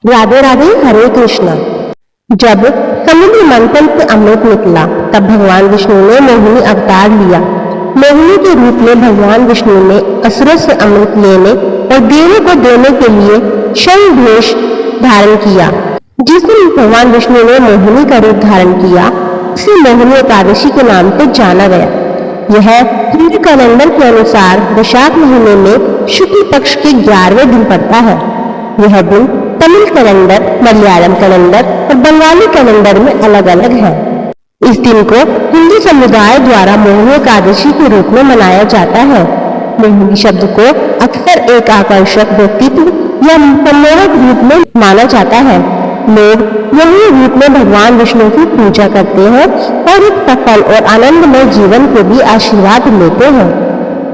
राधे राधे, हरे कृष्णा। जब समुद्र मंथन से अमृत निकला तब भगवान विष्णु ने मोहिनी अवतार लिया। मोहिनी के रूप में भगवान विष्णु ने असुरों से अमृत लेने और देवों को देने के लिए शंख वेश धारण किया। जिस दिन भगवान विष्णु ने मोहिनी का रूप धारण किया उसे मोहिनी एकादशी के नाम से जाना गया। यह हिंदू कैलेंडर के अनुसार वैशाख महीने में शुक्ल पक्ष के 11वें दिन पड़ता है। यह दिन तमिल कैलेंडर, मलयालम कैलेंडर और बंगाली कैलेंडर में अलग अलग है। इस दिन को हिंदू समुदाय द्वारा मोहिनी एकादशी के रूप में मनाया जाता है। मोहिनी शब्द को अक्सर एक आकर्षक व्यक्तित्व या सम्मोहक रूप में माना जाता है। लोग मोहिनी रूप में भगवान विष्णु की पूजा करते हैं और एक सफल और आनंदमय जीवन के भी आशीर्वाद लेते हैं।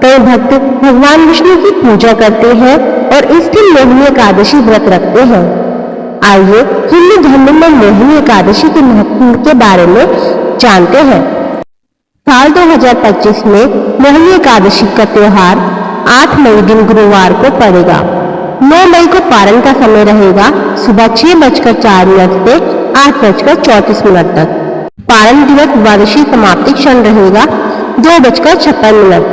कई भक्त भगवान विष्णु की पूजा करते हैं और इस दिन मोहिनी एकादशी व्रत रखते हैं। आइए हिंदू धर्म में मोहिनी एकादशी के महत्व के बारे में जानते हैं। साल 2025 में मोहिनी एकादशी का त्योहार 8 मई दिन गुरुवार को पड़ेगा। 9 मई को पारण का समय रहेगा सुबह 6:04 से 8:34 तक। पारण दिवस द्वादशी समाप्ति क्षण रहेगा 2:56।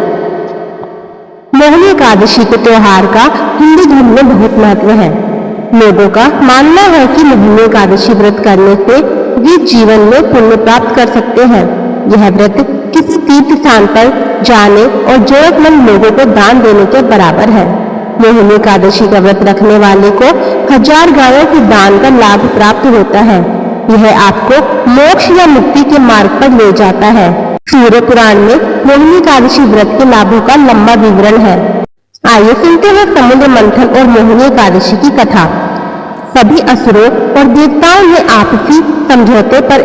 मोहिनी एकादशी के त्योहार का हिंदू धर्म में बहुत महत्व है। लोगों का मानना है कि मोहिनी एकादशी व्रत करने से वे जीवन में पुण्य प्राप्त कर सकते हैं। यह व्रत किसी तीर्थ स्थान पर जाने और जरूरतमंद लोगों को दान देने के बराबर है। मोहिनी एकादशी का व्रत रखने वाले को 1000 गायों के दान का लाभ प्राप्त होता है। यह आपको मोक्ष या मुक्ति के मार्ग पर ले जाता है। सूर्य पुराण में मोहिनी एकादशी व्रत के लाभों का लंबा विवरण है। आइए सुनते हैं समुद्र मंथन और मोहिनी एकादशी की कथा। सभी असुरों और देवताओं ने आपसी समझौते पर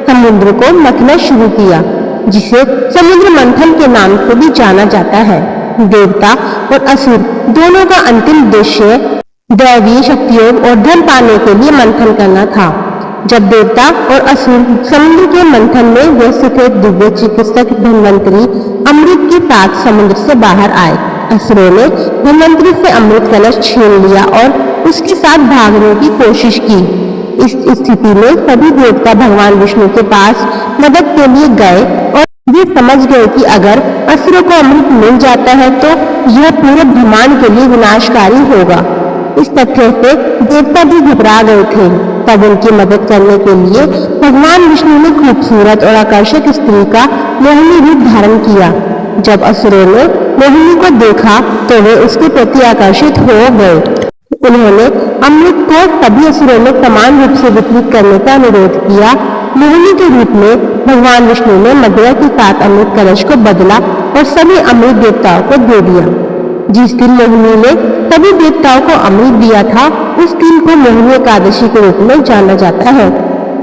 समुद्र को मथना शुरू किया, जिसे समुद्र मंथन के नाम से भी जाना जाता है। देवता और असुर दोनों का अंतिम उद्देश्य दैवीय शक्तियों और धन पाने के लिए मंथन करना था। जब देवता और असुर समुद्र के मंथन में व्यस्त थे, दिव्य चिकित्सक धन्वंतरी अमृत के साथ समुद्र से बाहर आए। असुरों ने धन्वंतरी से अमृत कलश छीन लिया और उसके साथ भागने की कोशिश की। इस स्थिति में सभी देवता भगवान विष्णु के पास मदद के लिए गए और वे समझ गए कि अगर असुरों को अमृत मिल जाता है तो यह पूरे ब्रह्मांड के लिए विनाशकारी होगा। इस तथ्य से देवता भी घबरा गए थे। तब उनकी मदद करने के लिए भगवान विष्णु ने खूबसूरत और आकर्षक स्त्री का मोहिनी रूप धारण किया। जब असुरों ने मोहिनी को देखा तो वे उसके प्रति आकर्षित हो गए। उन्होंने अमृत को सभी असुरों में समान रूप से वितरित करने का अनुरोध किया। मोहिनी के रूप में भगवान विष्णु ने मदिरा के साथ अमृत कलश को बदला और सभी अमृत देवताओं को दे दिया। जिस दिन मोहिनी ने सभी देवताओं को अमृत दिया था उस दिन को मोहिनी एकादशी के रूप में जाना जाता है।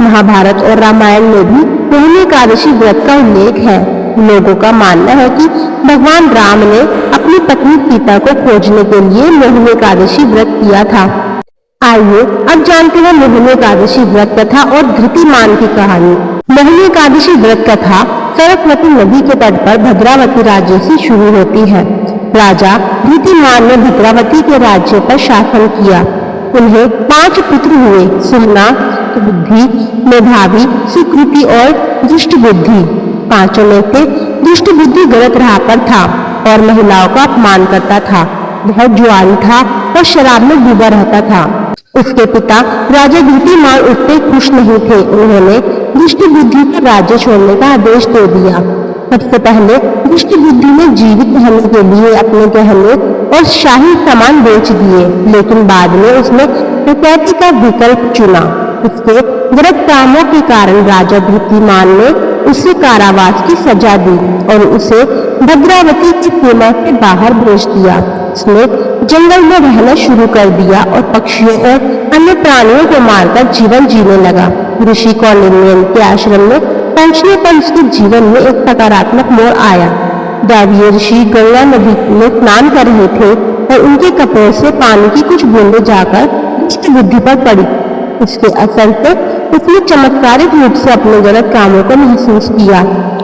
महाभारत और रामायण में भी मोहिनी एकादशी व्रत का उल्लेख है। लोगों का मानना है कि भगवान राम ने अपनी पत्नी सीता को खोजने के लिए मोहिनी एकादशी व्रत किया था। आइए अब जानते हैं मोहिनी एकादशी व्रत कथा और धृतिमान की कहानी। मोहिनी एकादशी व्रत कथा सरस्वती नदी के तट पर भद्रावती राज्य से शुरू होती है। राजा धृतिमान ने भद्रावती के राज्य पर शासन किया। उन्हें 5 पुत्र हुए, सुमना, बुद्धि, मेधावी, सुकृति और दुष्ट बुद्धि। 5 में से दुष्ट बुद्धि गलत राह पर था और महिलाओं का अपमान करता था। वह जुआरी था और शराब में डूबा रहता था। उसके पिता राजा धृतिमान उससे खुश नहीं थे। उन्होंने दुष्ट बुद्धि को राज्य छोड़ने का आदेश दे दिया। सबसे पहले दुष्ट बुद्धि ने जीवित रहने के लिए अपने गहने और शाही सामान बेच दिए, लेकिन बाद में उसने डकैती का विकल्प चुना। उसके गलत कामों के कारण राजा धृतिमान ने उसे कारावास की सजा दी और उसे भद्रावती की सीमा से बाहर भेज दिया। उसने जंगल में रहना शुरू कर दिया और पक्षियों और अन्य प्राणियों को मारकर जीवन जीने लगा। ऋषि कौंडिन्य के आश्रम में पहुंचने पर उसके जीवन में एक सकारात्मक मोड़ आया। दैवीय ऋषि गंगा नदी में स्नान कर रहे थे और उनके कपड़ों से पानी की कुछ बूंदें जाकर दुष्ट बुद्धि पर पड़ी। इसके असर से उसने चमत्कारिक रूप से अपने गलत कामों को महसूस किया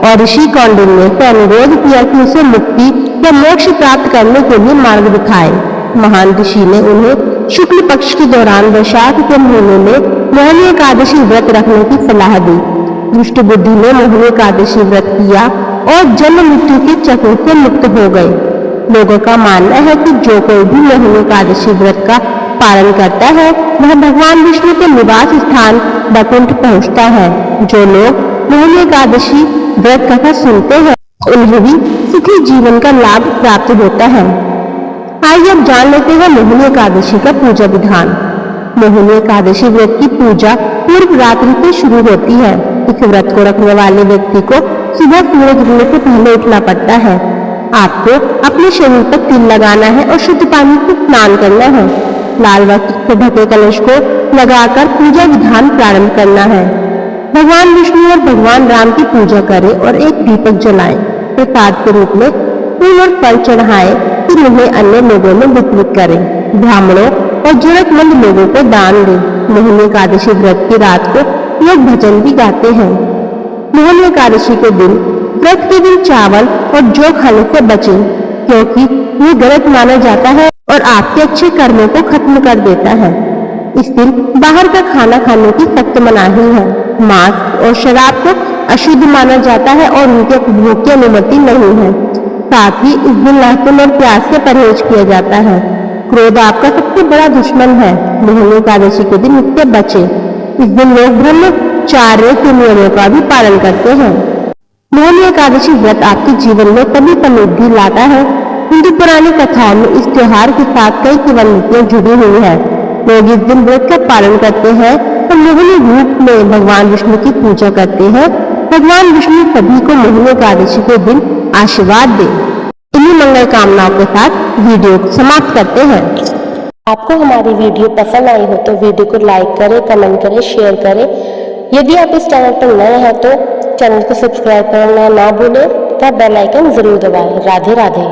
और ऋषि कौंडिन्य से अनुरोध किया कि उसे मुक्ति या मोक्ष प्राप्त करने के लिए मार्ग दिखाए। महान ऋषि ने उन्हें शुक्ल पक्ष के दौरान वैशाख के महीने में मोहिनी एकादशी व्रत रखने की सलाह दी। दुष्ट बुद्धि ने मोहिनी एकादशी व्रत किया और जन्म मृत्यु के चक्र से मुक्त हो गए। लोगों का मानना है कि जो कोई भी मोहिनी एकादशी व्रत का पालन करता है वह भगवान विष्णु के निवास स्थान वैकुंठ पहुंचता है। जो लोग मोहिनी एकादशी व्रत कथा सुनते हैं उन्हें भी सुखी जीवन का लाभ प्राप्त होता है। आइए अब जान लेते हैं मोहिनी एकादशी का पूजा विधान। मोहिनी एकादशी व्रत की पूजा पूर्व रात्रि से शुरू होती है। इस व्रत को रखने वाले व्यक्ति को सुबह सूरज उगने से पहले उठना पड़ता है। आपको अपने शरीर पर तिल लगाना है और शुद्ध पानी से स्नान करना है। लाल वस्त्र से ढके कलश को लगाकर पूजा विधान प्रारंभ करना है। भगवान विष्णु और भगवान राम की पूजा करें और एक दीपक जलाएं। प्रसाद के रूप में फूल और फल चढ़ाएं, फिर उन्हें अन्य लोगों में वितरित करें। ब्राह्मणों और जरूरतमंद लोगों को दान दें। मोहिनी एकादशी व्रत की रात को लोग भजन भी गाते हैं। मोहिनी एकादशी के दिन व्रत के दिन चावल और जौ खाने से बचें, क्योंकि ये गलत माना जाता है और आपके अच्छे कर्मों को खत्म कर देता है। इस दिन बाहर का खाना खाने की सख्त मनाही है। मांस और शराब को अशुद्ध माना जाता है और उनके उपभोग की अनुमति नहीं है। साथ ही इस दिन लहसुन और प्याज से परहेज किया जाता है। क्रोध आपका सबसे बड़ा दुश्मन है। मोहिनी एकादशी के दिन इससे बचें। इस दिन लोग ब्रह्मचार्य के नियमों का भी पालन करते हैं। मोहिनी एकादशी व्रत आपके जीवन में तभी समृद्धि लाता है। हिंदू पुरानी कथाओं में इस त्योहार के साथ कई किंवदंतियां जुड़ी हुई है। लोग इस दिन व्रत का पालन करते हैं और मोहिनी रूप में भगवान विष्णु की पूजा करते हैं। भगवान विष्णु सभी को मोहिनी एकादशी के दिन आशीर्वाद दे। इन्हीं मंगल कामनाओं के साथ वीडियो को समाप्त करते हैं। आपको हमारी वीडियो पसंद आई हो तो वीडियो को लाइक करें, कमेंट करें, शेयर करें। यदि आप इस चैनल पर नए हैं तो चैनल को सब्सक्राइब करना ना भूलें तथा बेल आइकन जरूर दबाएं। राधे राधे।